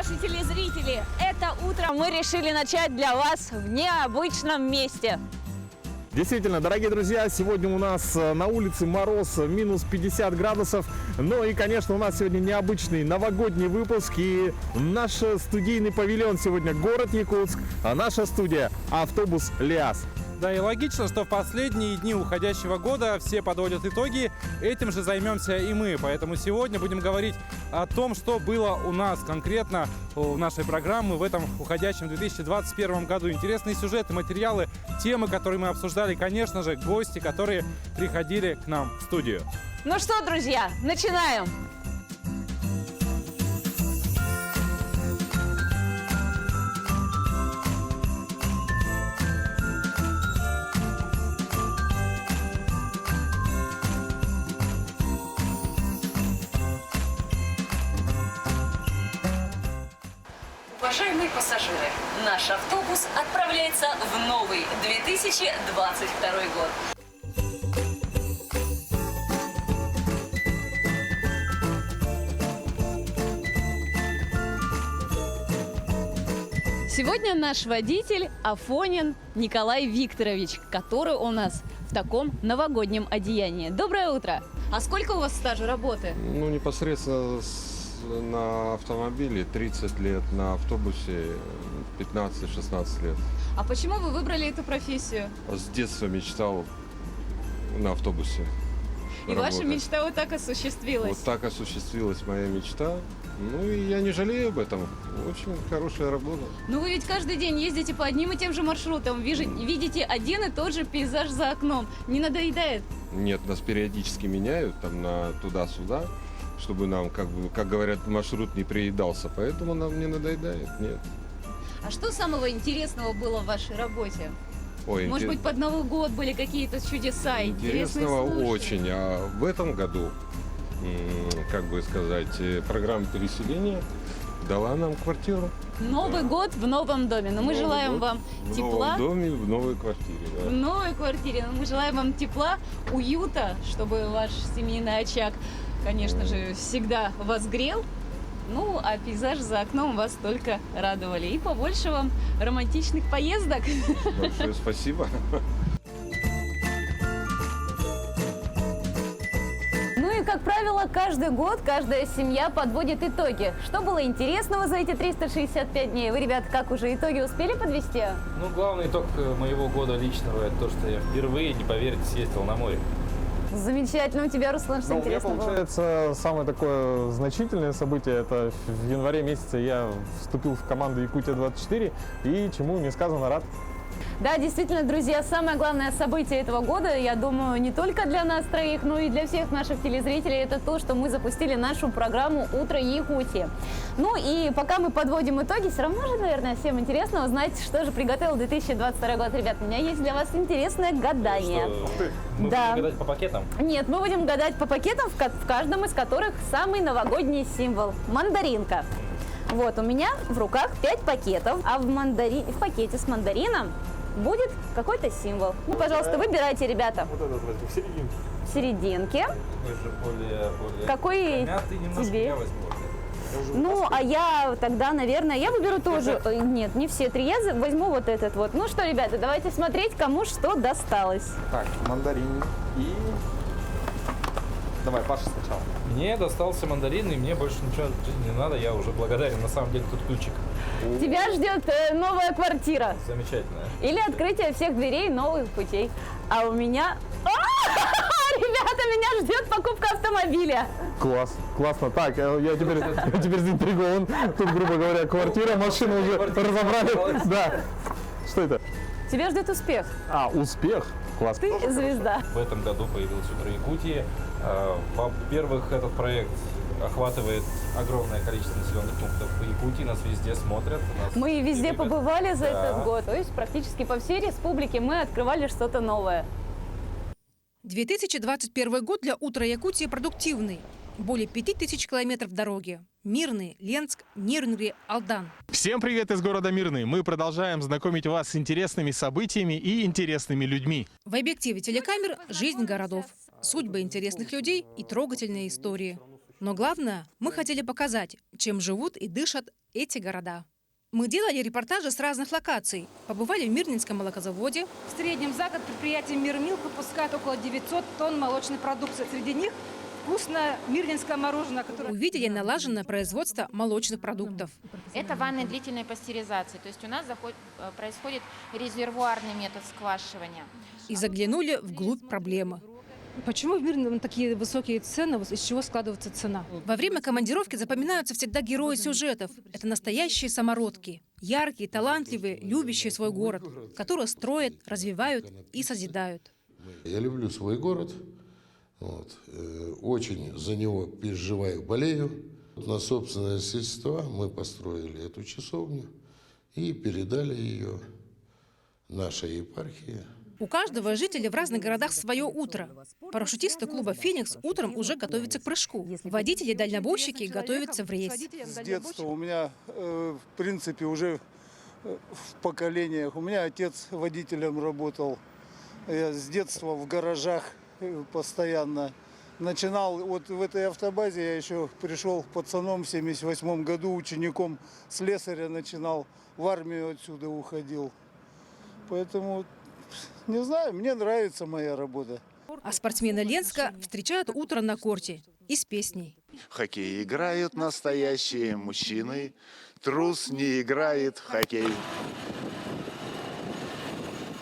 Наши телезрители, это утро мы решили начать для вас в необычном месте. Действительно, дорогие друзья, сегодня у нас на улице мороз, минус 50 градусов. Ну и, конечно, у нас сегодня необычный новогодний выпуск. И наш студийный павильон сегодня город Якутск, а наша студия автобус ЛиАЗ. Да, и логично, что в последние дни уходящего года все подводят итоги. Этим же займемся и мы. Поэтому сегодня будем говорить о том, что было у нас конкретно в нашей программе в этом уходящем 2021 году. Интересные сюжеты, материалы, темы, которые мы обсуждали, конечно же, гости, которые приходили к нам в студию. Ну что, друзья, начинаем! Уважаемые пассажиры, наш автобус отправляется в новый 2022 год. Сегодня наш водитель Афонин Николай Викторович, который у нас в таком новогоднем одеянии. Доброе утро! А сколько у вас стажа работы? Ну, непосредственно на автомобиле 30 лет, на автобусе 15-16 лет. А почему вы выбрали эту профессию? С детства мечтал на автобусе И ваша работать. мечта вот так осуществилась? Вот так осуществилась моя мечта. Ну и я не жалею об этом. Очень хорошая работа. Ну вы ведь каждый день ездите по одним и тем же маршрутам, видите один и тот же пейзаж за окном. Не надоедает? Нет, нас периодически меняют там на туда-сюда, чтобы нам, как говорят, маршрут не приедался. Поэтому нам не надоедает, нет. А что самого интересного было в вашей работе? Ой, Может быть, под Новый год были какие-то чудеса, интересные интересного случаи? очень. А в этом году, как бы сказать, программа переселения дала нам квартиру. Новый год в новом доме. Но мы Новый желаем год вам в тепла. новом доме, в новой квартире. Да. В новой квартире. Но мы желаем вам тепла, уюта, чтобы ваш семейный очаг, конечно же, всегда вас грел. Ну, а пейзаж за окном вас только радовали. И побольше вам романтичных поездок. Большое спасибо. Ну и, как правило, каждый год каждая семья подводит итоги. Что было интересного за эти 365 дней? Вы, ребят, как уже итоги успели подвести? Ну, главный итог моего года личного – это то, что я впервые, не поверите, съездил на море. Замечательно. У тебя, Руслан, что Ну, у меня, интересно было? получается, самое такое значительное событие, это в январе месяце я вступил в команду Якутия-24, и чему не сказано, рад. Да, действительно, друзья, самое главное событие этого года, я думаю, не только для нас троих, но и для всех наших телезрителей, это то, что мы запустили нашу программу «Утро Якутии». Ну и пока мы подводим итоги, все равно же, наверное, всем интересно узнать, что же приготовил 2022 год. Ребят, у меня есть для вас интересное гадание. Мы Да. будем гадать по пакетам? Нет, мы будем гадать по пакетам, в каждом из которых самый новогодний символ – мандаринка. Вот, у меня в руках 5 пакетов, а в пакете с мандарином будет какой-то символ. Ну, пожалуйста, выбирайте, ребята. Вот этот возьму в серединке. В серединке. Такой же более Какой мятый немножко, тебе? я возьму вот этот. Ну, а я тогда, наверное, я выберу тоже... Нет, не все 3, я возьму вот этот вот. Ну что, ребята, давайте смотреть, кому что досталось. Так, мандарин и... Давай, Паша сначала. Мне достался мандарин, и мне больше ничего от жизни не надо. Я уже благодарен. На самом деле, тут ключик. Тебя ждет новая квартира. Замечательно. Или открытие всех дверей новых путей. А у меня... Ребята, меня ждет покупка автомобиля. Класс, классно. Так, я теперь заинтригован. Тут, грубо говоря, квартира, машину уже разобрали. Да. Что это? Тебя ждет успех. А, успех. Класс. Ты звезда. В этом году появился «Утро Якутии». Во-первых, этот проект охватывает огромное количество населенных пунктов в Якутии. Нас везде смотрят. Мы везде побывали за Да. этот год. То есть практически по всей республике мы открывали что-то новое. 2021 год для «Утра Якутии» продуктивный. Более 5000 километров дороги. Мирный, Ленск, Нерюнгри, Алдан. Всем привет из города Мирный. Мы продолжаем знакомить вас с интересными событиями и интересными людьми. В объективе телекамер жизнь городов, судьбы интересных людей и трогательные истории. Но главное, мы хотели показать, чем живут и дышат эти города. Мы делали репортажи с разных локаций. Побывали в Мирнинском молокозаводе. В среднем за год предприятие «Мирмилк» выпускает около 900 тонн молочной продукции. Среди них вкусное мирнинское мороженое, которое... Увидели налаженное производство молочных продуктов. Это ванны длительной пастеризации. То есть у нас происходит резервуарный метод сквашивания. И заглянули вглубь проблемы. Почему в Мирном такие высокие цены? Из чего складывается цена? Во время командировки запоминаются всегда герои сюжетов. Это настоящие самородки. Яркие, талантливые, любящие свой город, которые строят, развивают и созидают. Я люблю свой город. Очень за него переживаю, болею. На собственные средства мы построили эту часовню и передали ее нашей епархии. У каждого жителя в разных городах свое утро. Парашютисты клуба «Феникс» утром уже готовятся к прыжку. Водители-дальнобойщики готовятся в рейс. С детства у меня, в принципе, уже в поколениях. У меня отец водителем работал. Я с детства в гаражах постоянно начинал. Вот в этой автобазе я еще пришел пацаном в 1978 году, учеником слесаря начинал. В армию отсюда уходил. Поэтому... Не знаю, мне нравится моя работа. А спортсмены Ленска встречают утро на корте и с песней. В хоккей играют настоящие мужчины, трус не играет в хоккей.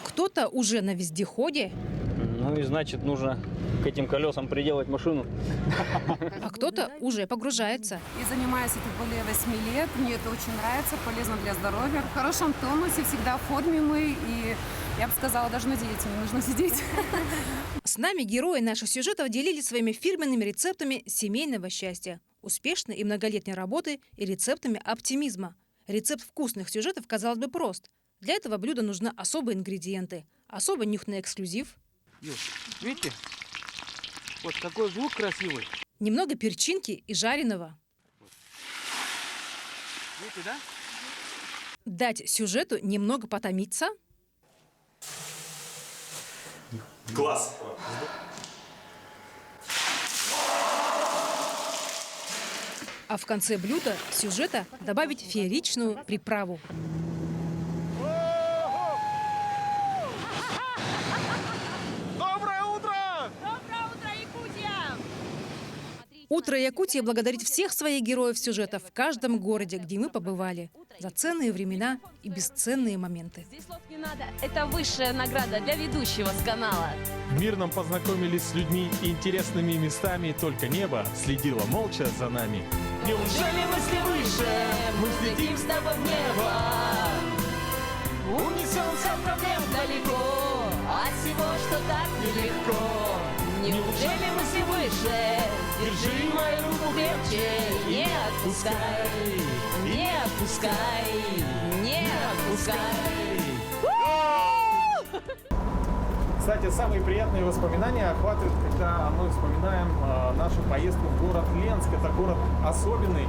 Кто-то уже на вездеходе. Ну и значит, нужно к этим колесам приделать машину. А кто-то уже погружается. И занимаюсь этим более 8 лет. Мне это очень нравится, полезно для здоровья. В хорошем тонусе, всегда в форме мы. И я бы сказала, даже на диете не нужно сидеть. С нами герои наших сюжетов делились своими фирменными рецептами семейного счастья, успешной и многолетней работы и рецептами оптимизма. Рецепт вкусных сюжетов, казалось бы, прост. Для этого блюда нужны особые ингредиенты, особо нюхный эксклюзив. Видите? Вот какой звук красивый. Немного перчинки и жареного. Видите, да? Дать сюжету немного потомиться. Класс! А в конце блюда сюжета добавить фееричную приправу. Утро Якутии благодарит всех своих героев сюжетов в каждом городе, где мы побывали, за ценные времена и бесценные моменты. Здесь слов не надо. Это высшая награда для ведущего с канала. В Мирном познакомились с людьми и интересными местами, только небо следило молча за нами. Неужели мысли выше? Мы взлетим с тобой в небо. Унесемся от проблем далеко, от всего, что так нелегко. Неужели мысли выше? Держи мою руку крепче, не отпускай, не отпускай, не отпускай. Кстати, самые приятные воспоминания охватывают, когда мы вспоминаем нашу поездку в город Ленск. Это город особенный.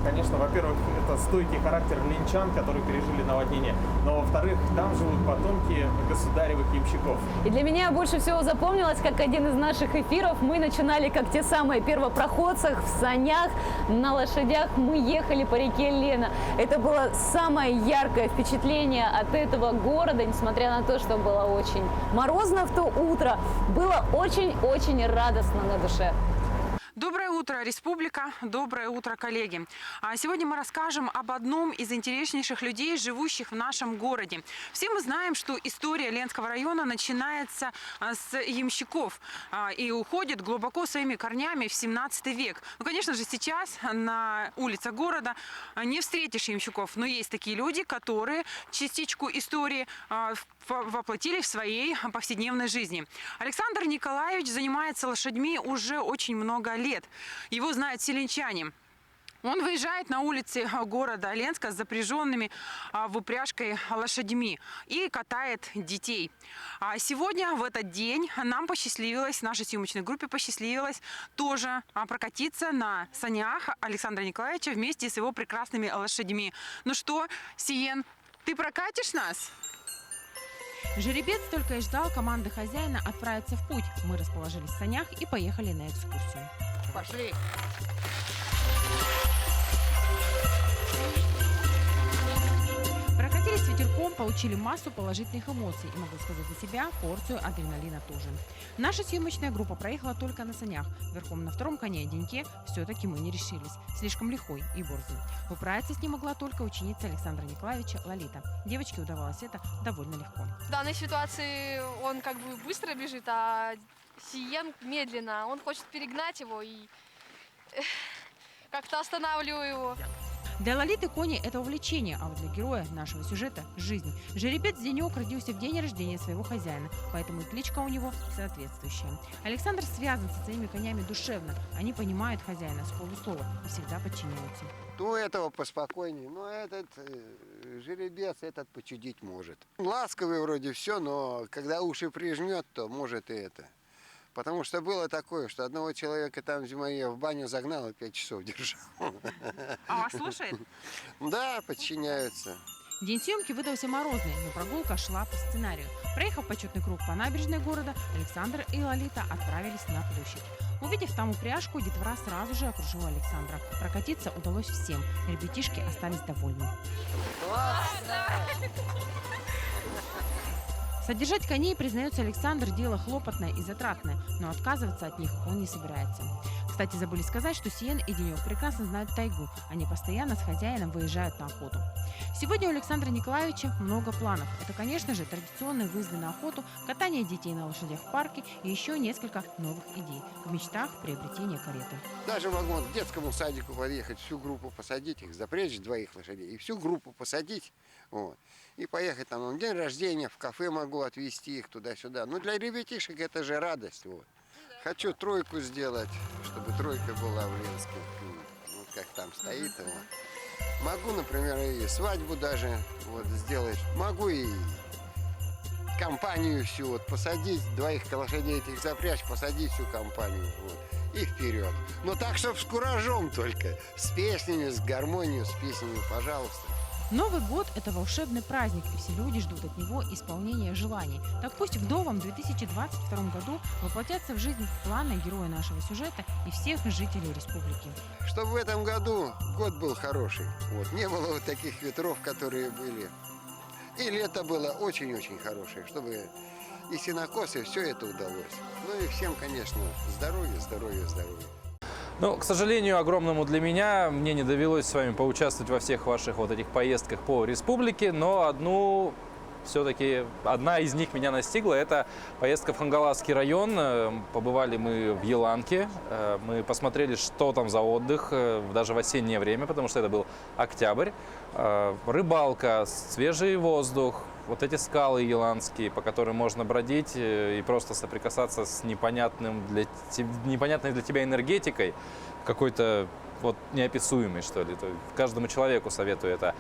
Конечно, во-первых, это стойкий характер ленчан, которые пережили наводнение. Но, во-вторых, там живут потомки государевых ямщиков. И для меня больше всего запомнилось, как один из наших эфиров. Мы начинали, как те самые первопроходцы, в санях, на лошадях. Мы ехали по реке Лена. Это было самое яркое впечатление от этого города, несмотря на то, что было очень морозно в то утро. Было очень-очень радостно на душе. Доброе утро, республика! Доброе утро, коллеги! Сегодня мы расскажем об одном из интереснейших людей, живущих в нашем городе. Все мы знаем, что история Ленского района начинается с ямщиков и уходит глубоко своими корнями в 17 век. Ну, конечно же, сейчас на улицах города не встретишь ямщиков, но есть такие люди, которые частичку истории воплотили в своей повседневной жизни. Александр Николаевич занимается лошадьми уже очень много лет. Его знают все ленчане. Он выезжает на улицы города Ленска с запряженными в упряжкой лошадьми и катает детей. А сегодня, в этот день, нам посчастливилось, нашей съемочной группе посчастливилось тоже прокатиться на санях Александра Николаевича вместе с его прекрасными лошадьми. Ну что, Сиен, ты прокатишь нас? Жеребец только и ждал команды хозяина отправиться в путь. Мы расположились в санях и поехали на экскурсию. Пошли. Прокатились ветерком, получили массу положительных эмоций и, могу сказать за себя, порцию адреналина тоже. Наша съемочная группа проехала только на санях. Верхом на втором коне деньке все-таки мы не решились. Слишком лихой и борзый. Управиться с ним могла только ученица Александра Николаевича Лолита. Девочке удавалось это довольно легко. В данной ситуации он как бы быстро бежит, а Сиен медленно. Он хочет перегнать его и как-то останавливаю его. Для Лолиты кони – это увлечение, а вот для героя нашего сюжета – жизнь. Жеребец Денек родился в день рождения своего хозяина, поэтому и кличка у него соответствующая. Александр связан со своими конями душевно. Они понимают хозяина с полуслова и всегда подчиняются. У этого поспокойнее, но этот жеребец этот почудить может. Ласковый вроде все, но когда уши прижмет, то может и это. Потому что было такое, что одного человека там зимой в баню загнал и 5 часов держал. А вас слушает? Да, подчиняются. День съемки выдался морозный, но прогулка шла по сценарию. Проехав почетный круг по набережной города, Александр и Лолита отправились на площадь. Увидев там упряжку, детвора сразу же окружила Александра. Прокатиться удалось всем. Ребятишки остались довольны. Содержать коней, признается Александр, дело хлопотное и затратное, но отказываться от них он не собирается. Кстати, забыли сказать, что Сиен и Денек прекрасно знают тайгу. Они постоянно с хозяином выезжают на охоту. Сегодня у Александра Николаевича много планов. Это, конечно же, традиционные выезды на охоту, катание детей на лошадях в парке и еще несколько новых идей. В мечтах приобретение кареты. Даже могу к детскому садику подъехать, всю группу посадить, их запрячь 2 лошадей и всю группу посадить. Вот. И поехать там на день рождения, в кафе могу отвезти их туда-сюда. Ну, для ребятишек это же радость. Вот. Хочу 3 сделать, чтобы 3 была в Ленске. Вот как там стоит. Вот. Могу, например, и свадьбу даже вот, сделать. Могу и компанию всю вот, посадить, 2 лошадей этих запрячь, посадить всю компанию. Вот. И вперед. Но так, чтобы с куражом только. С песнями, с гармонией, с песнями, пожалуйста. Новый год – это волшебный праздник, и все люди ждут от него исполнения желаний. Так пусть в новом 2022 году воплотятся в жизнь планы героя нашего сюжета и всех жителей республики. Чтобы в этом году год был хороший. Вот. Не было вот таких ветров, которые были. И лето было очень-очень хорошее, чтобы и сенокосы, все это удалось. Ну и всем, конечно, здоровья, здоровья, здоровья. Ну, к сожалению, огромному для меня, мне не довелось с вами поучаствовать во всех ваших вот этих поездках по республике, но все-таки одна из них меня настигла. Это поездка в Хангаласский район. Побывали мы в Еланке, мы посмотрели, что там за отдых, даже в осеннее время, потому что это был октябрь. Рыбалка, свежий воздух, вот эти скалы еланские, по которым можно бродить и просто соприкасаться с непонятной для тебя энергетикой, какой-то вот неописуемой, что ли. Каждому человеку советую это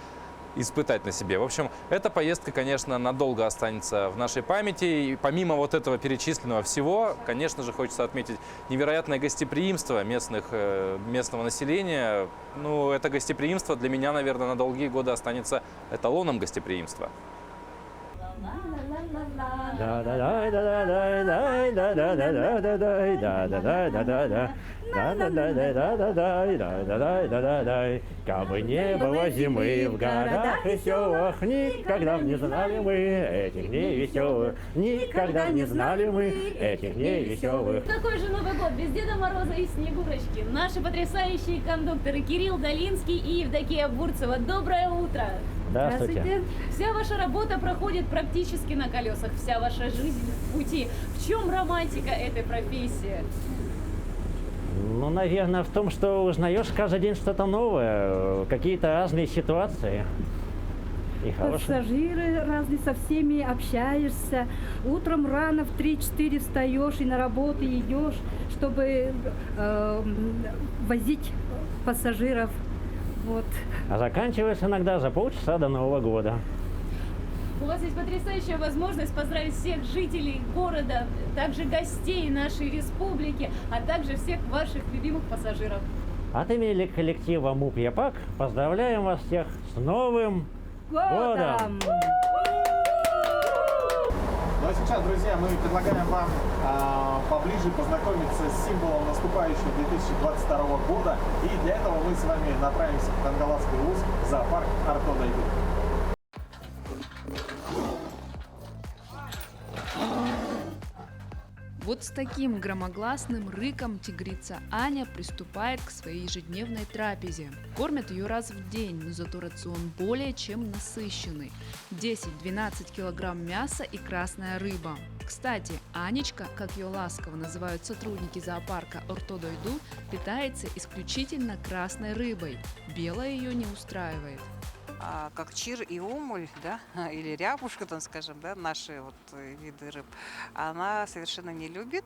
испытать на себе. В общем, эта поездка, конечно, надолго останется в нашей памяти. И помимо вот этого перечисленного всего, конечно же, хочется отметить невероятное гостеприимство местного населения. Ну, это гостеприимство для меня, наверное, на долгие годы останется эталоном гостеприимства. Кабы не было зимы в городах и селах, никогда не знали мы этих дней веселых, никогда не знали мы этих дней веселых. Какой же Новый год без Деда Мороза и Снегурочки? Наши потрясающие кондукторы Кирилл Долинский и Евдокия Бурцева. Доброе утро! Здравствуйте. Вся ваша работа проходит практически на колесах, вся ваша жизнь в пути. В чем романтика этой профессии? Ну, наверное, в том, что узнаешь каждый день что-то новое, какие-то разные ситуации. И пассажиры разные, со всеми общаешься. Утром рано в 3-4 встаешь и на работу идешь, чтобы возить пассажиров. Вот. А заканчивается иногда за полчаса до Нового года. У вас есть потрясающая возможность поздравить всех жителей города, также гостей нашей республики, а также всех ваших любимых пассажиров. От имени коллектива МУП «Япак» поздравляем вас всех с Новым годом! Давайте к сейчас, друзья, мы предлагаем вам поближе познакомиться с символом наступающего 2022 года. И для этого мы с вами направимся в Кангаласский УЗ, зоопарк Орто-Дойду. Вот с таким громогласным рыком тигрица Аня приступает к своей ежедневной трапезе. Кормят ее раз в день, но зато рацион более чем насыщенный. 10-12 килограмм мяса и красная рыба. Кстати, Анечка, как ее ласково называют сотрудники зоопарка Орто-Дойду, питается исключительно красной рыбой. Белая ее не устраивает. Как чир и омуль, да, или рябушка, там, скажем, да, наши вот виды рыб, она совершенно не любит.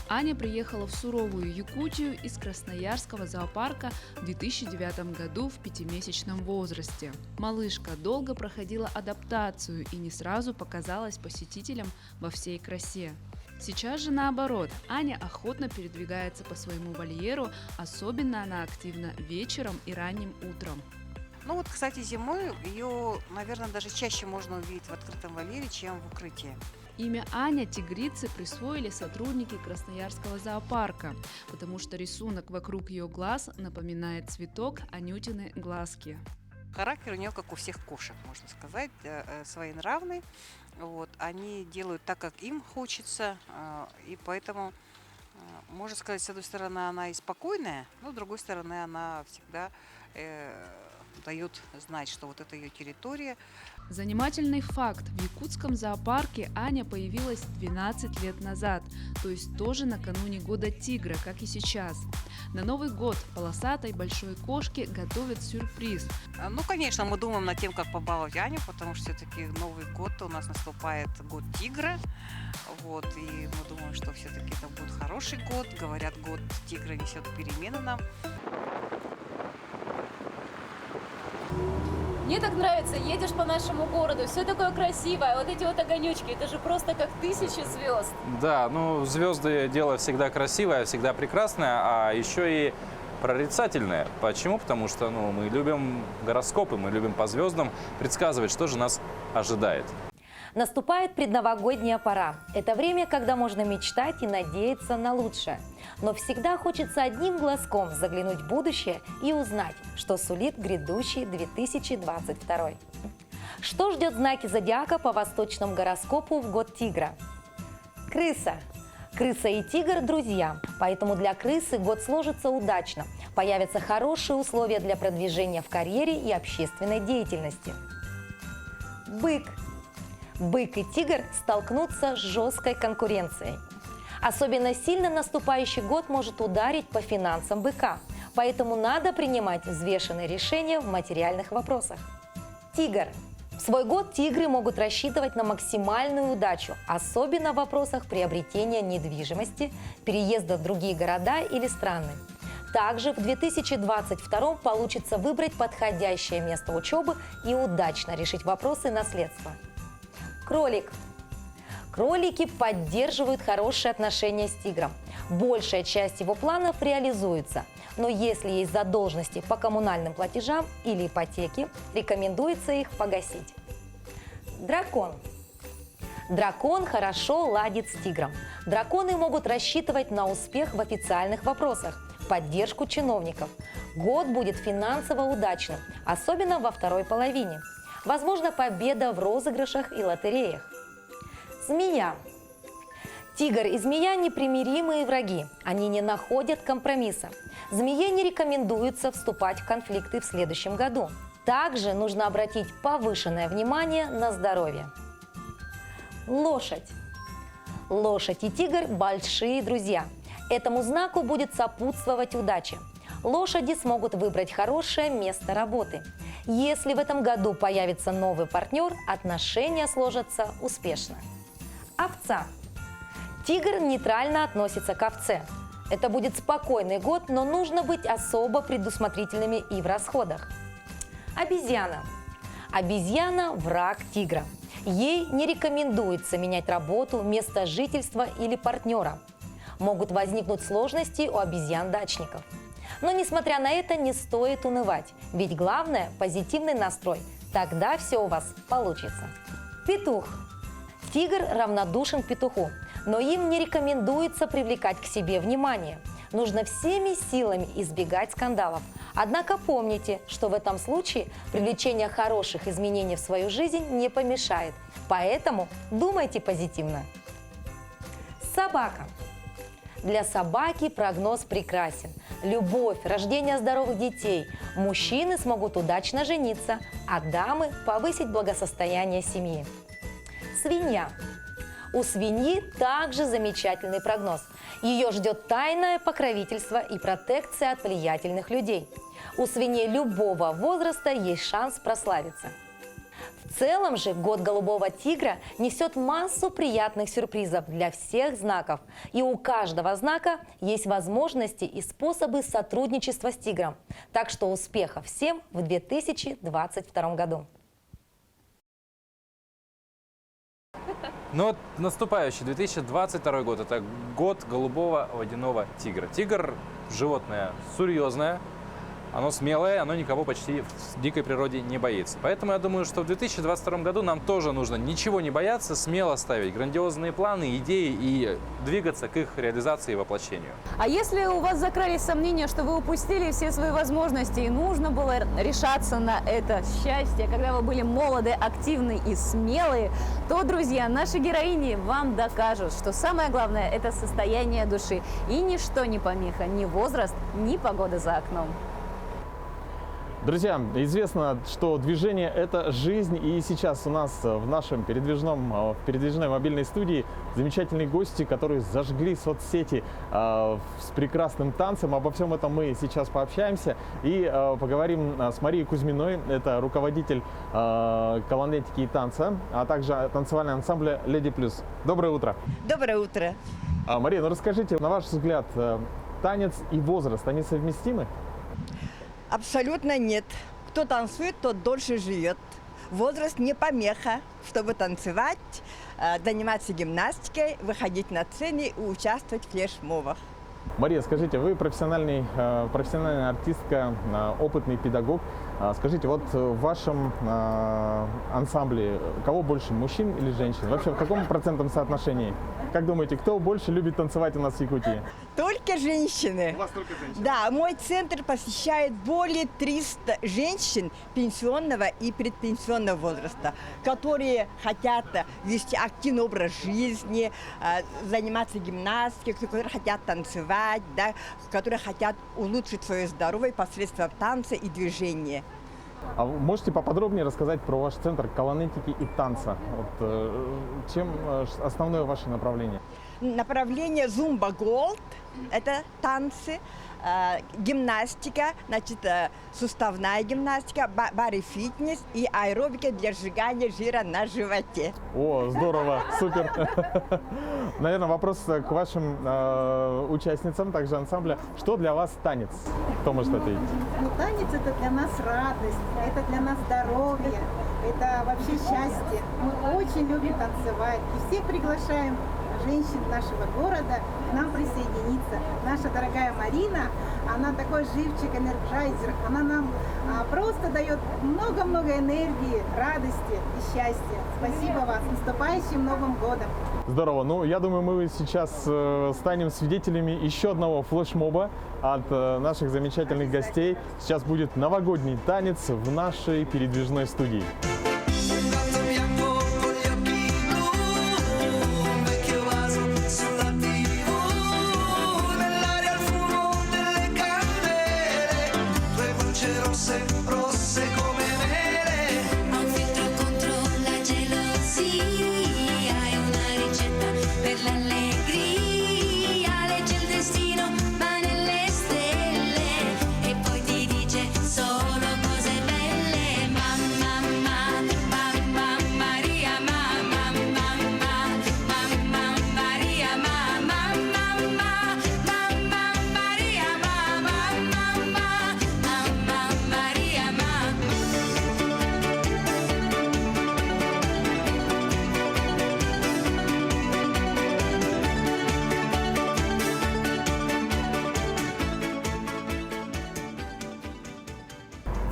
Аня приехала в суровую Якутию из Красноярского зоопарка в 2009 году в 5-месячном возрасте. Малышка долго проходила адаптацию и не сразу показалась посетителям во всей красе. Сейчас же наоборот, Аня охотно передвигается по своему вольеру, особенно она активна вечером и ранним утром. Ну вот, кстати, зимой ее, наверное, даже чаще можно увидеть в открытом вольере, чем в укрытии. Имя Аня тигрицы присвоили сотрудники Красноярского зоопарка, потому что рисунок вокруг ее глаз напоминает цветок Анютины глазки. Характер у нее, как у всех кошек, можно сказать, своенравный. Вот, они делают так, как им хочется, и поэтому, можно сказать, с одной стороны, она и спокойная, но с другой стороны, она всегда дает знать, что вот это ее территория. Занимательный факт. В якутском зоопарке Аня появилась 12 лет назад, то есть тоже накануне года тигра, как и сейчас. На Новый год полосатой большой кошке готовят сюрприз. Ну, конечно, мы думаем над тем, как побаловать Аню, потому что все-таки Новый год у нас наступает год тигра. Вот, и мы думаем, что все-таки это будет хороший год. Говорят, год тигра несет перемены нам. Мне так нравится, едешь по нашему городу, все такое красивое, вот эти вот огонечки, это же просто как тысячи звезд. Да, ну звезды дело всегда красивое, всегда прекрасное, а еще и прорицательное. Почему? Потому что мы любим гороскопы, мы любим по звездам предсказывать, что же нас ожидает. Наступает предновогодняя пора. Это время, когда можно мечтать и надеяться на лучшее. Но всегда хочется одним глазком заглянуть в будущее и узнать, что сулит грядущий 2022. Что ждет знаки зодиака по восточному гороскопу в год тигра? Крыса. Крыса и тигр – друзья, поэтому для крысы год сложится удачно. Появятся хорошие условия для продвижения в карьере и общественной деятельности. Бык. Бык и тигр столкнутся с жесткой конкуренцией. Особенно сильно наступающий год может ударить по финансам быка, поэтому надо принимать взвешенные решения в материальных вопросах. Тигр. В свой год тигры могут рассчитывать на максимальную удачу, особенно в вопросах приобретения недвижимости, переезда в другие города или страны. Также в 2022 получится выбрать подходящее место учебы и удачно решить вопросы наследства. Кролик. Кролики поддерживают хорошие отношения с тигром. Большая часть его планов реализуется. Но если есть задолженности по коммунальным платежам или ипотеке, рекомендуется их погасить. Дракон. Дракон хорошо ладит с тигром. Драконы могут рассчитывать на успех в официальных вопросах, поддержку чиновников. Год будет финансово удачным, особенно во второй половине. Возможно, победа в розыгрышах и лотереях. Змея. Тигр и змея – непримиримые враги. Они не находят компромисса. Змее не рекомендуется вступать в конфликты в следующем году. Также нужно обратить повышенное внимание на здоровье. Лошадь. Лошадь и тигр – большие друзья. Этому знаку будет сопутствовать удача. Лошади смогут выбрать хорошее место работы. Если в этом году появится новый партнер, отношения сложатся успешно. Овца. Тигр нейтрально относится к овце. Это будет спокойный год, но нужно быть особо предусмотрительными и в расходах. Обезьяна. Обезьяна – враг тигра. Ей не рекомендуется менять работу, место жительства или партнера. Могут возникнуть сложности у обезьян-дачников. Но, несмотря на это, не стоит унывать, ведь главное – позитивный настрой. Тогда все у вас получится. Петух. Тигр равнодушен к петуху, но им не рекомендуется привлекать к себе внимание. Нужно всеми силами избегать скандалов. Однако помните, что в этом случае привлечение хороших изменений в свою жизнь не помешает. Поэтому думайте позитивно. Собака. Для собаки прогноз прекрасен. Любовь, рождение здоровых детей. Мужчины смогут удачно жениться, а дамы повысить благосостояние семьи. Свинья. У свиньи также замечательный прогноз. Ее ждет тайное покровительство и протекция от влиятельных людей. У свиней любого возраста есть шанс прославиться. В целом же год голубого тигра несет массу приятных сюрпризов для всех знаков. И у каждого знака есть возможности и способы сотрудничества с тигром. Так что успехов всем в 2022 году! Но вот наступающий 2022 год – это год голубого водяного тигра. Тигр – животное серьезное, оно смелое, оно никого почти в дикой природе не боится. Поэтому я думаю, что в 2022 году нам тоже нужно ничего не бояться, смело ставить грандиозные планы, идеи и двигаться к их реализации и воплощению. А если у вас закрались сомнения, что вы упустили все свои возможности и нужно было решаться на это счастье, когда вы были молоды, активны и смелые, то, друзья, наши героини вам докажут, что самое главное – это состояние души. И ничто не помеха, ни возраст, ни погода за окном. Друзья, известно, что движение – это жизнь, и сейчас у нас в нашем передвижной мобильной студии замечательные гости, которые зажгли соцсети с прекрасным танцем. Обо всем этом мы сейчас пообщаемся и поговорим с Марией Кузьминой, это руководитель колонетики и танца, а также танцевального ансамбля «Леди Плюс». Доброе утро! Доброе утро! Мария, ну расскажите, на ваш взгляд, танец и возраст, они совместимы? Абсолютно нет. Кто танцует, тот дольше живет. Возраст не помеха, чтобы танцевать, заниматься гимнастикой, выходить на сцену и участвовать в флешмобах. Мария, скажите, вы профессиональная артистка, опытный педагог. Скажите, вот в вашем ансамбле кого больше, мужчин или женщин? Вообще в каком процентном соотношении? Как думаете, кто больше любит танцевать у нас в Якутии? Только женщины. У вас только женщины? Да, мой центр посещает более 300 женщин пенсионного и предпенсионного возраста, которые хотят вести активный образ жизни, заниматься гимнастикой, которые хотят танцевать, да, которые хотят улучшить свое здоровье посредством танца и движения. А вы можете поподробнее рассказать про ваш центр колонетики и танца? Вот, чем основное ваше направление? Направление Zumba Gold – это танцы, гимнастика, значит, суставная гимнастика, бody-фитнес и аэробика для сжигания жира на животе. О, здорово, супер! Наверное, вопрос к вашим участницам, также ансамбля. Что для вас танец? Кто может ответить? Ну, танец – это для нас радость, это для нас здоровье, это вообще счастье. Мы очень любим танцевать и всех приглашаем женщин нашего города к нам присоединиться. Наша дорогая Марина, она такой живчик, энерджайзер, она нам просто дает много-много энергии, радости и счастья. Спасибо вас, с наступающим Новым годом! Здорово, ну я думаю, мы сейчас станем свидетелями еще одного флешмоба от наших замечательных гостей. Сейчас будет новогодний танец в нашей передвижной студии.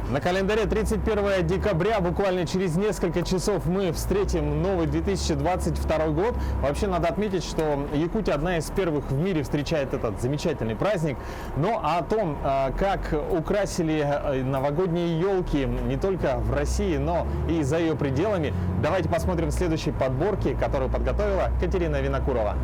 На календаре 31 декабря, буквально через несколько часов мы встретим новый 2022 год. Вообще надо отметить, что Якутия одна из первых в мире встречает этот замечательный праздник. Но о том, как украсили новогодние елки не только в России, но и за ее пределами, давайте посмотрим в следующей подборке, которую подготовила Катерина Винокурова.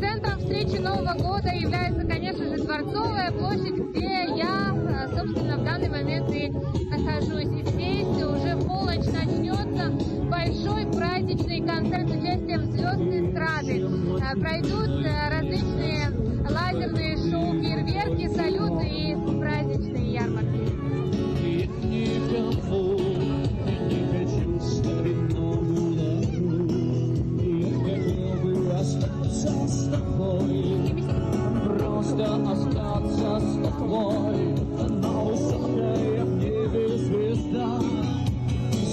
Центром встречи Нового года является, конечно же, Дворцовая площадь, где я, собственно, в данный момент и нахожусь. И здесь уже в полночь начнется большой праздничный концерт с участием звезд эстрады. Пройдут различные лазерные шоу, фейерверки, салюты и праздничные ярмарки. Остаться с тобой на высоте в небе звезда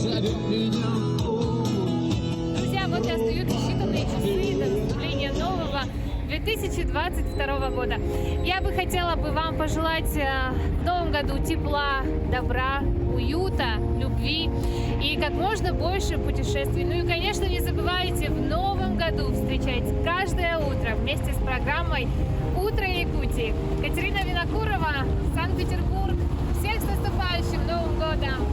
зовет меня в путь. Друзья, вот и остаются считанные часы до наступления нового 2022 года. Я бы хотела вам пожелать в новом году тепла, добра, уюта, любви и как можно больше путешествий. Ну и, конечно, не забывайте в новом году встречать каждое утро вместе с программой «Утро Якутии». Катерина Винокурова, Санкт-Петербург. Всех с наступающим Новым годом!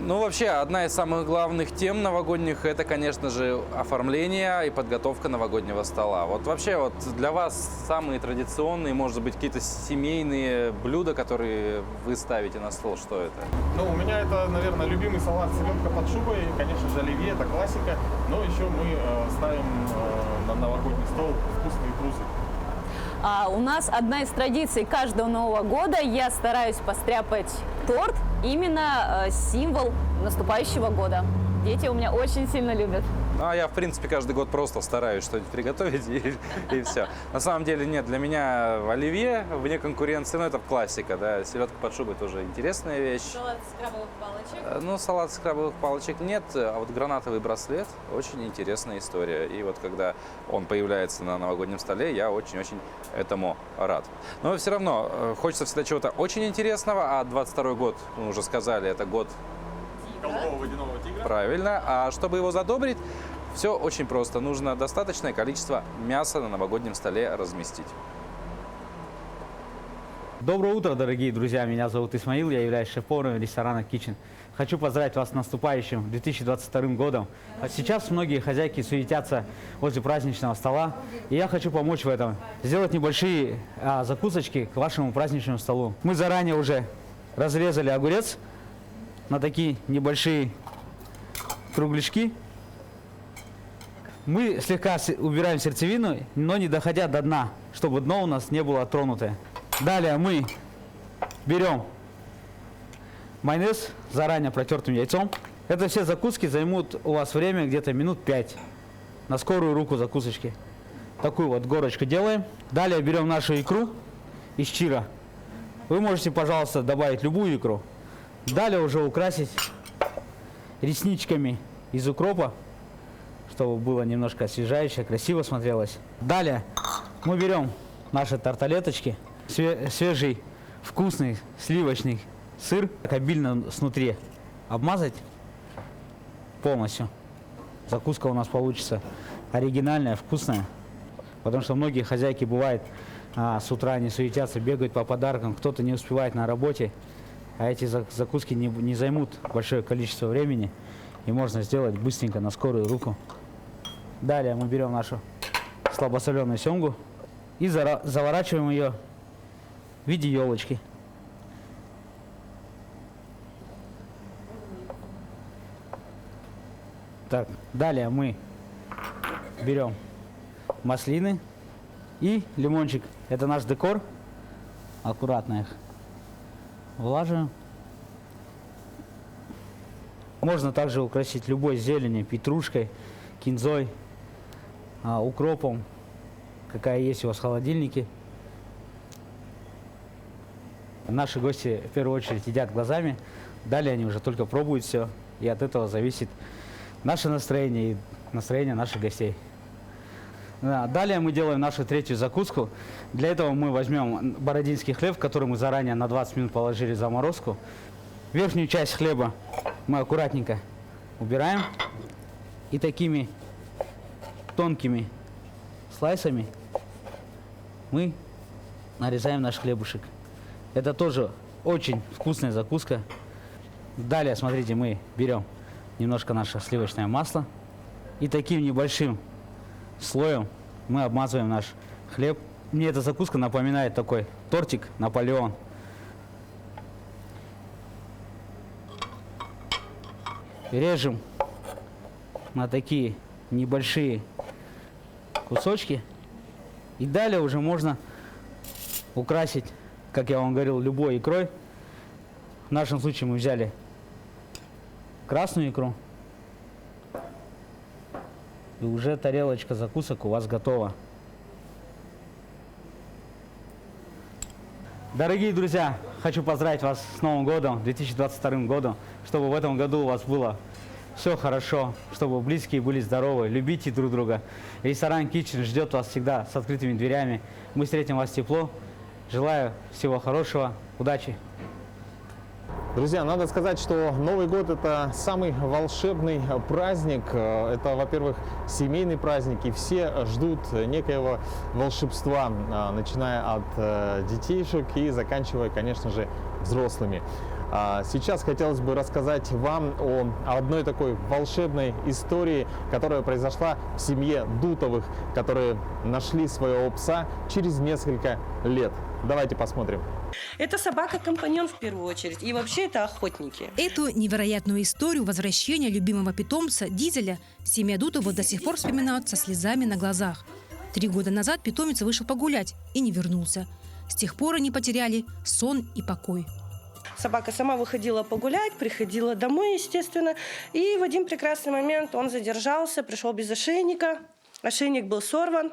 Ну, вообще, одна из самых главных тем новогодних – это, конечно же, оформление и подготовка новогоднего стола. Вот вообще, вот для вас самые традиционные, может быть, какие-то семейные блюда, которые вы ставите на стол, что это? Ну, у меня это, наверное, любимый салат селедка под шубой, конечно же, оливье, это классика. Но еще мы ставим на новогодний стол вкусные трусы. У нас одна из традиций каждого Нового года. Я стараюсь постряпать торт, именно символ наступающего года. Дети у меня очень сильно любят. Ну, а я, в принципе, каждый год просто стараюсь что-нибудь приготовить и все. На самом деле, нет, для меня оливье вне конкуренции, ну, это классика, да. Селедка под шубой тоже интересная вещь. Салат с крабовых палочек? Ну, салат с крабовых палочек нет, а вот гранатовый браслет – очень интересная история. И вот когда он появляется на новогоднем столе, я очень-очень этому рад. Но все равно хочется всегда чего-то очень интересного, а 22-й год, мы уже сказали, это год голубого водяного тигра. Правильно. А чтобы его задобрить, все очень просто. Нужно достаточное количество мяса на новогоднем столе разместить. Доброе утро, дорогие друзья. Меня зовут Исмаил, я являюсь шеф-поваром ресторана Kitchen. Хочу поздравить вас с наступающим 2022 годом. Сейчас многие хозяйки суетятся возле праздничного стола, и я хочу помочь в этом. Сделать небольшие закусочки к вашему праздничному столу. Мы заранее уже разрезали огурец на такие небольшие кругляшки. Мы слегка убираем сердцевину, но не доходя до дна, чтобы дно у нас не было тронутое. Далее мы берем майонез с заранее протертым яйцом. Это все закуски займут у вас время где-то минут 5. на скорую руку закусочки. Такую вот горочку делаем. Далее берем нашу икру из чира. Вы можете, пожалуйста, добавить любую икру. Далее уже украсить ресничками из укропа, чтобы было немножко освежающе, красиво смотрелось. Далее мы берем наши тарталеточки, свежий, вкусный сливочный сыр, обильно снутри обмазать полностью. Закуска у нас получится оригинальная, вкусная, потому что многие хозяйки бывает с утра не суетятся, бегают по подаркам, кто-то не успевает на работе, а эти закуски не займут большое количество времени и можно сделать быстренько на скорую руку. Далее мы берем нашу слабосоленую семгу и заворачиваем ее в виде елочки. Так, далее мы берем маслины и лимончик. Это наш декор. Аккуратно их влаживаем. Можно также украсить любой зеленью, петрушкой, кинзой, укропом, какая есть у вас в холодильнике. Наши гости в первую очередь едят глазами, далее они уже только пробуют все, и от этого зависит наше настроение и настроение наших гостей. Далее мы делаем нашу третью закуску. Для этого мы возьмем бородинский хлеб, который мы заранее на 20 минут положили в заморозку. Верхнюю часть хлеба мы аккуратненько убираем и такими тонкими слайсами мы нарезаем наш хлебушек. Это тоже очень вкусная закуска. Далее, смотрите, мы берем немножко наше сливочное масло и таким небольшим слоем мы обмазываем наш хлеб. Мне эта закуска напоминает такой тортик Наполеон. Режем на такие небольшие кусочки. И далее уже можно украсить, как я вам говорил, любой икрой. В нашем случае мы взяли красную икру. И уже тарелочка закусок у вас готова. Дорогие друзья, хочу поздравить вас с Новым годом, 2022 годом, чтобы в этом году у вас было все хорошо, чтобы близкие были здоровы, любите друг друга. Ресторан Kitchen ждет вас всегда с открытыми дверями. Мы встретим вас тепло. Желаю всего хорошего, удачи. Друзья, надо сказать, что Новый год – это самый волшебный праздник. Это, во-первых, семейный праздник, и все ждут некоего волшебства, начиная от детишек и заканчивая, конечно же, взрослыми. Сейчас хотелось бы рассказать вам о одной такой волшебной истории, которая произошла в семье Дутовых, которые нашли своего пса через несколько лет. Давайте посмотрим. Это собака-компаньон в первую очередь, и вообще это охотники. Эту невероятную историю возвращения любимого питомца Дизеля семья Дутова до сих пор вспоминают со слезами на глазах. 3 года назад питомец вышел погулять и не вернулся. С тех пор они потеряли сон и покой. Собака сама выходила погулять, приходила домой, естественно, и в один прекрасный момент он задержался, пришел без ошейника, ошейник был сорван.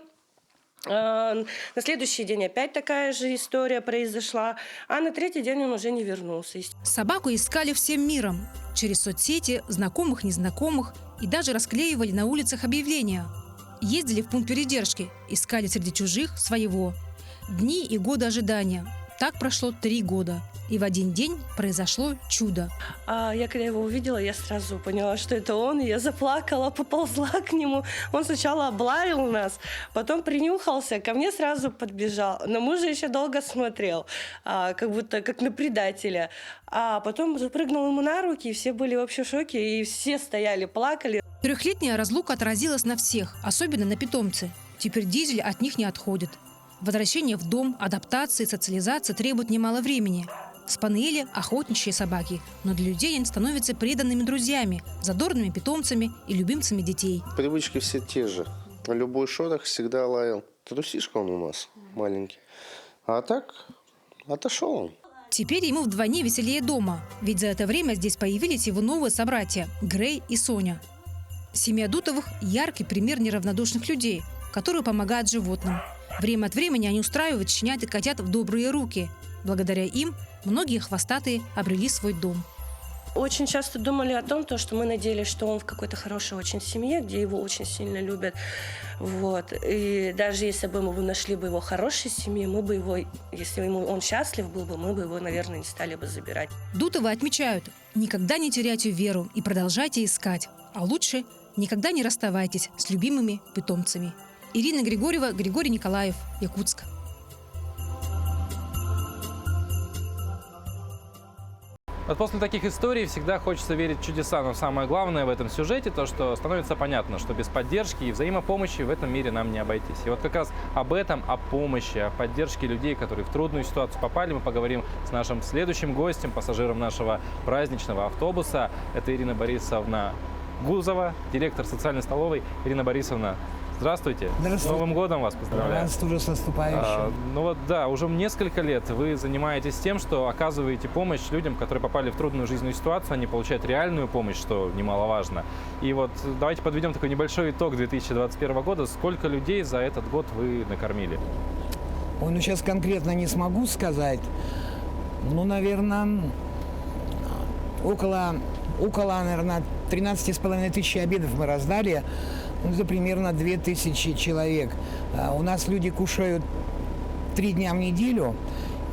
На следующий день опять такая же история произошла, а на 3-й день он уже не вернулся. Собаку искали всем миром, через соцсети, знакомых, незнакомых, и даже расклеивали на улицах объявления. Ездили в пункт передержки, искали среди чужих своего. Дни и годы ожидания. Так прошло 3 года. И в один день произошло чудо. Я когда его увидела, я сразу поняла, что это он. И я заплакала, поползла к нему. Он сначала облаял нас, потом принюхался, ко мне сразу подбежал. На мужа еще долго смотрел, как будто как на предателя. А потом запрыгнул ему на руки, и все были вообще в шоке. И все стояли, плакали. 3-летняя разлука отразилась на всех, особенно на питомце. Теперь Дизель от них не отходит. Возвращение в дом, адаптация и социализация требуют немало времени. Спаниели – охотничьи собаки, но для людей они становятся преданными друзьями, задорными питомцами и любимцами детей. Привычки все те же. Любой шорох всегда лаял. Трусишка он у нас маленький. А так отошел он. Теперь ему вдвойне веселее дома, ведь за это время здесь появились его новые собратья – Грей и Соня. Семья Дутовых – яркий пример неравнодушных людей, которые помогают животным. Время от времени они устраивают щенят и котят в добрые руки. Благодаря им многие хвостатые обрели свой дом. Очень часто думали о том, что мы надеялись, что он в какой-то хорошей очень семье, где его очень сильно любят. Вот. И даже если бы мы нашли бы его в хорошей семье, мы бы его, если он счастлив был бы, мы бы его, наверное, не стали бы забирать. Дутовы отмечают: никогда не теряйте веру и продолжайте искать. А лучше никогда не расставайтесь с любимыми питомцами. Ирина Григорьева, Григорий Николаев, Якутск. Вот после таких историй всегда хочется верить в чудеса, но самое главное в этом сюжете то, что становится понятно, что без поддержки и взаимопомощи в этом мире нам не обойтись. И вот как раз об этом, о помощи, о поддержке людей, которые в трудную ситуацию попали, мы поговорим с нашим следующим гостем, пассажиром нашего праздничного автобуса. Это Ирина Борисовна Гузова, директор социальной столовой. Ирина Борисовна, здравствуйте. Здравствуйте. С Новым годом вас поздравляю. Вас тоже с наступающим. Ну вот да, уже несколько лет вы занимаетесь тем, что оказываете помощь людям, которые попали в трудную жизненную ситуацию, они получают реальную помощь, что немаловажно. И вот давайте подведем такой небольшой итог 2021 года. Сколько людей за этот год вы накормили? Ой, ну сейчас конкретно не смогу сказать. Ну, наверное, около, наверное, 13,5 тысячи обедов мы раздали. Это примерно 2000 человек. У нас люди кушают 3 дня в неделю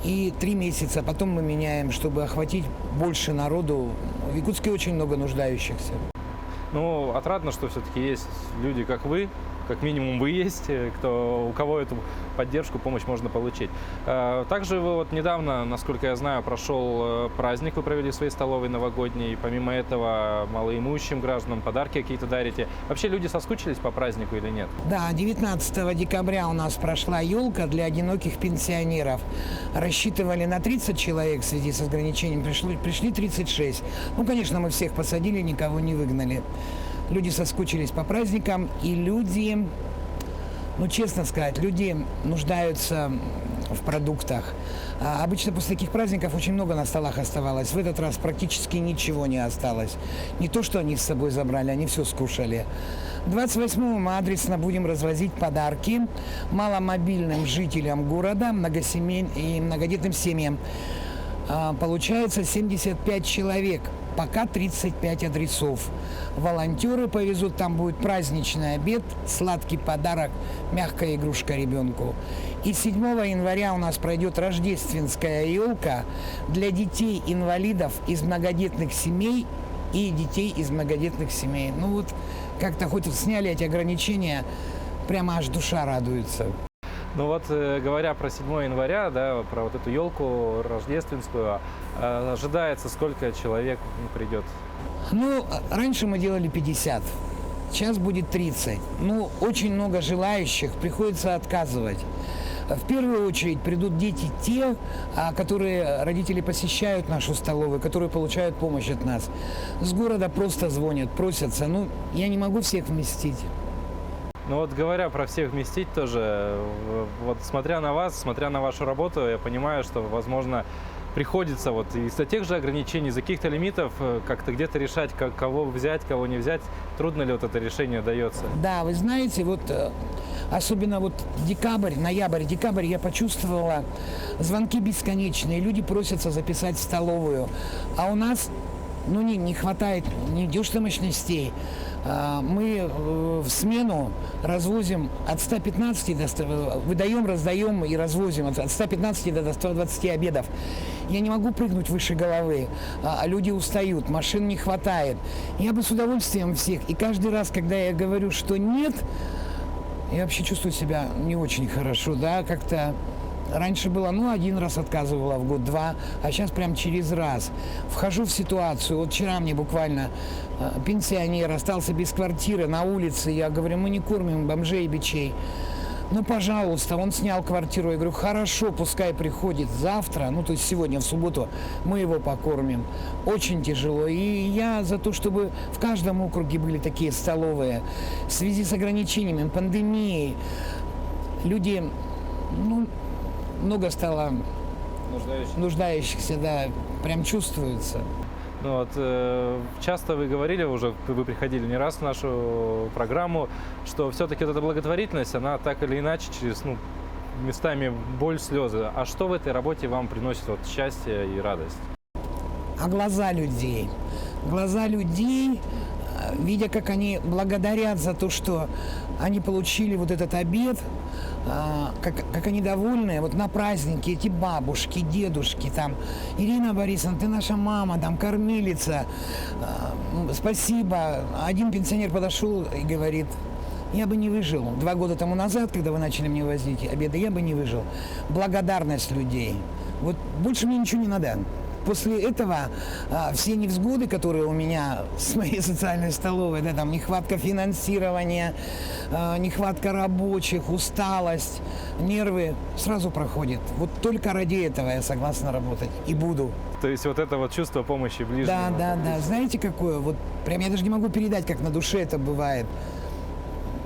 и 3 месяца. Потом мы меняем, чтобы охватить больше народу. В Якутске очень много нуждающихся. Ну, отрадно, что все-таки есть люди, как вы. Как минимум вы есть, у кого эту поддержку, помощь можно получить. Также вы вот недавно, насколько я знаю, прошел праздник, вы провели в своей столовой новогодней. Помимо этого, малоимущим гражданам подарки какие-то дарите. Вообще люди соскучились по празднику или нет? Да, 19 декабря у нас прошла елка для одиноких пенсионеров. Рассчитывали на 30 человек в связи с ограничением, пришли 36. Ну, конечно, мы всех посадили, никого не выгнали. Люди соскучились по праздникам, и люди, ну, честно сказать, люди нуждаются в продуктах. Обычно после таких праздников очень много на столах оставалось. В этот раз практически ничего не осталось. Не то, что они с собой забрали, они все скушали. 28-го мы адресно будем развозить подарки маломобильным жителям города, и многодетным семьям. Получается 75 человек. Пока 35 адресов. Волонтеры повезут, там будет праздничный обед, сладкий подарок, мягкая игрушка ребенку. И 7 января у нас пройдет рождественская елка для детей-инвалидов из многодетных семей и детей из многодетных семей. Ну вот, как-то хоть сняли эти ограничения, прямо аж душа радуется. Ну вот, говоря про 7 января, да, про вот эту елку рождественскую, ожидается, сколько человек придет? Ну, раньше мы делали 50, сейчас будет 30. Ну, очень много желающих, приходится отказывать. В первую очередь придут дети те, которые родители посещают нашу столовую, которые получают помощь от нас. С города просто звонят, просятся. Ну, я не могу всех вместить. Ну вот говоря про всех вместить тоже, вот смотря на вас, смотря на вашу работу, я понимаю, что, возможно, приходится вот из-за тех же ограничений, из-за каких-то лимитов как-то где-то решать, кого взять, кого не взять. Трудно ли вот это решение дается? Да, вы знаете, вот особенно вот ноябрь-декабрь я почувствовала звонки бесконечные, люди просятся записать в столовую, а у нас ну, не хватает ни дешевых мощностей. Мы в смену развозим от 115 до 100, выдаем, раздаем и развозим от 115 до 120 обедов. Я не могу прыгнуть выше головы, люди устают, машин не хватает. Я бы с удовольствием всех, и каждый раз, когда я говорю, что нет, я вообще чувствую себя не очень хорошо, да, как-то. Раньше было, ну, 1 раз отказывала в год, 2, а сейчас прям через раз. Вхожу в ситуацию. Вот вчера мне буквально пенсионер остался без квартиры на улице. Я говорю, мы не кормим бомжей и бичей. Ну, пожалуйста, он снял квартиру. Я говорю, хорошо, пускай приходит завтра, ну, то есть сегодня, в субботу, мы его покормим. Очень тяжело. И я за то, чтобы в каждом округе были такие столовые. В связи с ограничениями, пандемией, люди, ну, много стало нуждающихся, да, прям чувствуется. Ну, вот, часто вы говорили, уже вы приходили не раз в нашу программу, что все-таки вот эта благотворительность, она так или иначе через, местами боль, слезы. А что в этой работе вам приносит вот счастье и радость? А глаза людей. Глаза людей, видя, как они благодарят за то, что они получили вот этот обед, как они довольны, вот на празднике эти бабушки, дедушки, там, Ирина Борисовна, ты наша мама, там, кормилица, спасибо. Один пенсионер подошел и говорит: я бы не выжил. 2 года тому назад, когда вы начали мне возить обеды, я бы не выжил. Благодарность людей. Вот больше мне ничего не надо. После этого все невзгоды, которые у меня с моей социальной столовой, да, там нехватка финансирования, нехватка рабочих, усталость, нервы, сразу проходят. Вот только ради этого я согласна работать и буду. То есть вот это вот чувство помощи ближнему. Да. Знаете, какое? Вот прям я даже не могу передать, как на душе это бывает.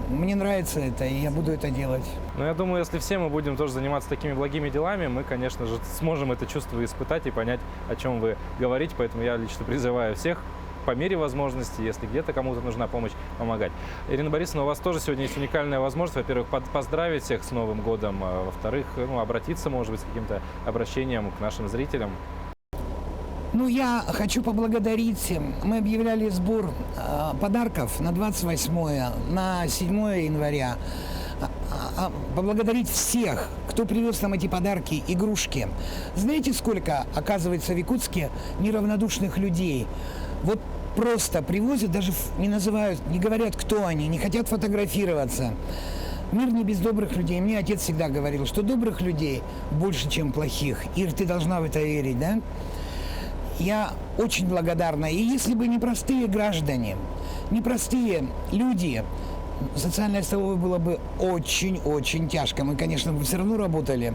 Мне нравится это, и я буду это делать. Ну, я думаю, если все мы будем тоже заниматься такими благими делами, мы, конечно же, сможем это чувство испытать и понять, о чем вы говорите. Поэтому я лично призываю всех по мере возможности, если где-то кому-то нужна помощь, помогать. Ирина Борисовна, у вас тоже сегодня есть уникальная возможность, во-первых, поздравить всех с Новым годом, а во-вторых, обратиться, может быть, с каким-то обращением к нашим зрителям. Я хочу поблагодарить. Мы объявляли сбор подарков на 28-е, на 7 января. Поблагодарить всех, кто привез нам эти подарки, игрушки. Знаете, сколько, оказывается, в Якутске неравнодушных людей? Вот просто привозят, даже не называют, не говорят, кто они, не хотят фотографироваться. Мир не без добрых людей. Мне отец всегда говорил, что добрых людей больше, чем плохих. Ир, ты должна в это верить, да? Я очень благодарна. И если бы не простые граждане, не простые люди, социальная столовая было бы очень-очень тяжко. Мы, конечно, бы все равно работали.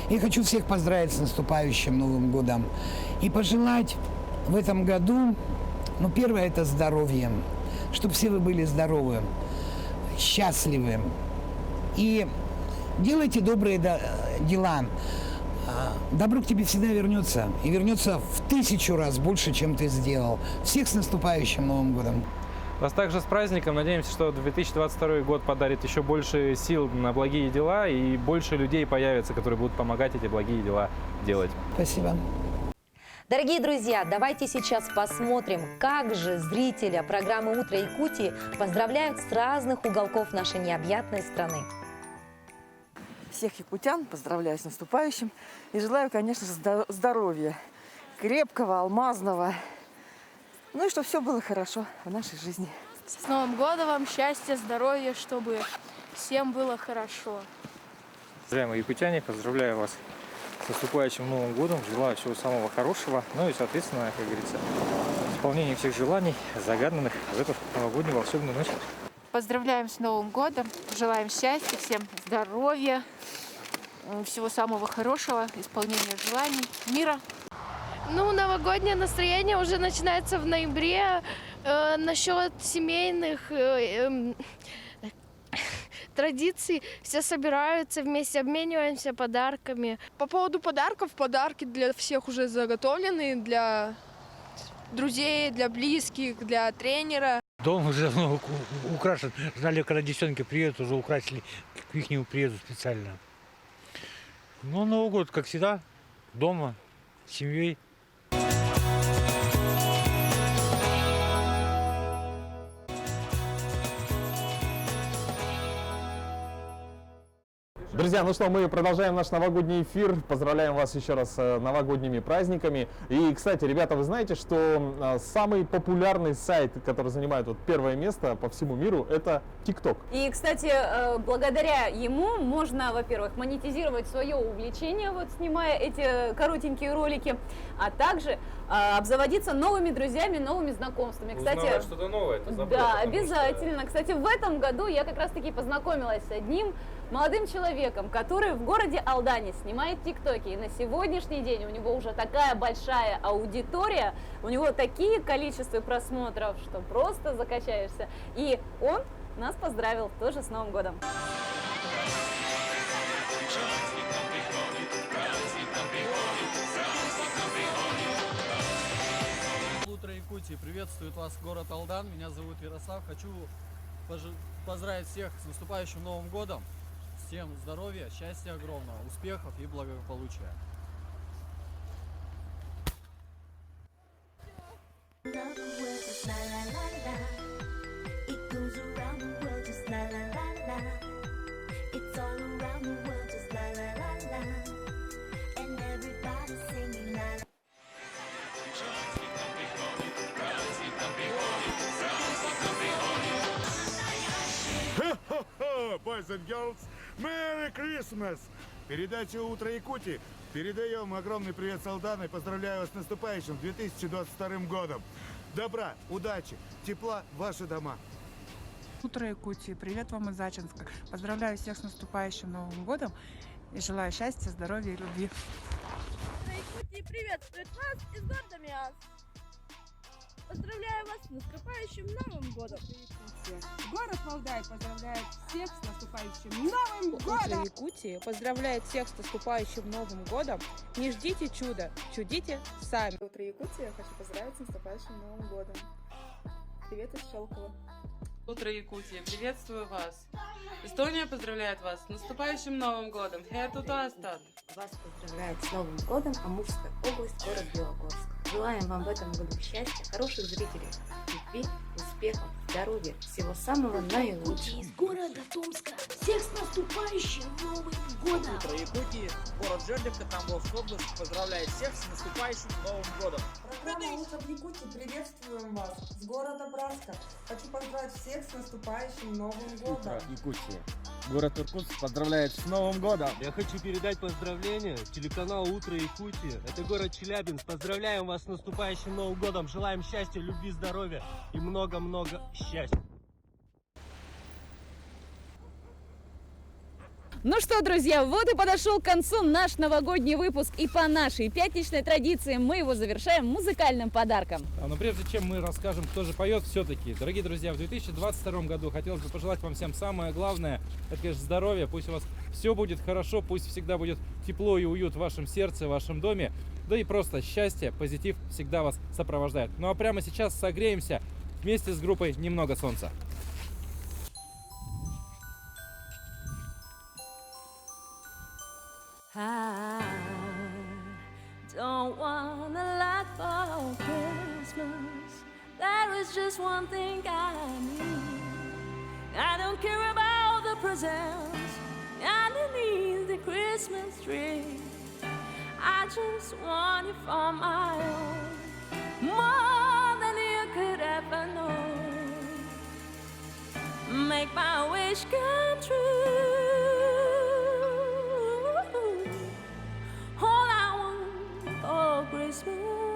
Я хочу всех поздравить с наступающим Новым годом. И пожелать в этом году, первое – это здоровье. Чтобы все вы были здоровы, счастливы. И делайте добрые дела. Добро к тебе всегда вернется. И вернется в 1000 раз больше, чем ты сделал. Всех с наступающим Новым годом. Вас также с праздником. Надеемся, что 2022 год подарит еще больше сил на благие дела, и больше людей появится, которые будут помогать эти благие дела делать. Спасибо. Дорогие друзья, давайте сейчас посмотрим, как же зрителя программы «Утро Якутии» поздравляют с разных уголков нашей необъятной страны. Всех якутян поздравляю с наступающим и желаю, конечно же, здоровья, крепкого, алмазного, и чтобы все было хорошо в нашей жизни. С Новым годом вам, счастья, здоровья, чтобы всем было хорошо. Уважаемые якутяне, поздравляю вас с наступающим Новым годом, желаю всего самого хорошего, и, соответственно, как говорится, исполнения всех желаний, загаданных в эту новогоднюю волшебную ночь. Поздравляем с Новым годом, желаем счастья, всем здоровья, всего самого хорошего, исполнения желаний, мира. Новогоднее настроение уже начинается в ноябре. Насчет семейных традиций все собираются вместе, обмениваемся подарками. По поводу подарков, подарки для всех уже заготовлены, для друзей, для близких, для тренера. Дом уже украшен. Ждали, когда девчонки приедут, уже украсили к ихнему приезду специально. Новый год, как всегда, дома, с семьей. Друзья, мы продолжаем наш новогодний эфир. Поздравляем вас еще раз с новогодними праздниками. И, кстати, ребята, вы знаете, что самый популярный сайт, который занимает первое место по всему миру, это TikTok. И, кстати, благодаря ему можно, во-первых, монетизировать свое увлечение, снимая эти коротенькие ролики, а также обзаводиться новыми друзьями, новыми знакомствами. Узнавать что-то новое, это забавно. Да, обязательно. Кстати, в этом году я как раз-таки познакомилась с одним молодым человеком, который в городе Алдане снимает тиктоки. И на сегодняшний день у него уже такая большая аудитория, у него такие количества просмотров, что просто закачаешься. И он нас поздравил тоже с Новым годом. Утро Якутии, приветствует вас город Алдан, меня зовут Ярослав. Хочу поздравить всех с наступающим Новым годом, всем здоровья, счастья огромного, успехов и благополучия. Boys and girls, Merry Christmas! Передача «Утро Якутии». Передаем огромный привет с Алдана и поздравляю вас с наступающим 2022 годом. Добра, удачи, тепла в ваши дома. Утро Якутии. Привет вам из Ачинска. Поздравляю всех с наступающим Новым годом и желаю счастья, здоровья и любви. Утро Якутии приветствует вас из города Миас. Поздравляю вас с наступающим Новым годом. Город Валдай поздравляет всех с наступающим Новым годом. Утро Якутии поздравляет всех с наступающим Новым годом. Не ждите чуда, чудите сами. Утро Якутии хочу поздравить с наступающим Новым годом. Привет из Шелково. Утро Якутии, приветствую вас. Эстония поздравляет вас с наступающим Новым годом. Вас поздравляет с Новым годом Амурская область, город Белогорск. Желаем вам в этом году счастья, хороших зрителей, любви, успехов, здоровья, всего самого наилучшего. Из города Томска. Всех с наступающим Новым годом! Утро Якутии, город Жердевка, Тамбовская область, поздравляет всех с наступающим Новым годом! Программа «Утро в Якутии» приветствуем вас с города Братска. Хочу поздравить всех с наступающим Новым годом! Утро Якутии. Город Иркутск поздравляет с Новым годом! Я хочу передать поздравления телеканалу «Утро Якутии». Это город Челябинск. Поздравляем вас с наступающим Новым годом. Желаем счастья, любви, здоровья и много-много счастья. Ну что, друзья, вот и подошел к концу наш новогодний выпуск. И по нашей пятничной традиции мы его завершаем музыкальным подарком. Но прежде чем мы расскажем, кто же поет, все-таки, дорогие друзья, в 2022 году хотелось бы пожелать вам всем самое главное, это, конечно, здоровье. Пусть у вас все будет хорошо, пусть всегда будет тепло и уют в вашем сердце, в вашем доме. Да и просто счастье, позитив всегда вас сопровождает. Ну а прямо сейчас согреемся вместе с группой «Немного солнца». I don't want a lot for Christmas. There is just one thing I need. I don't care about the presents underneath the Christmas tree. I just want you for my own, more than you could ever know. Make my wish come true. All I want for Christmas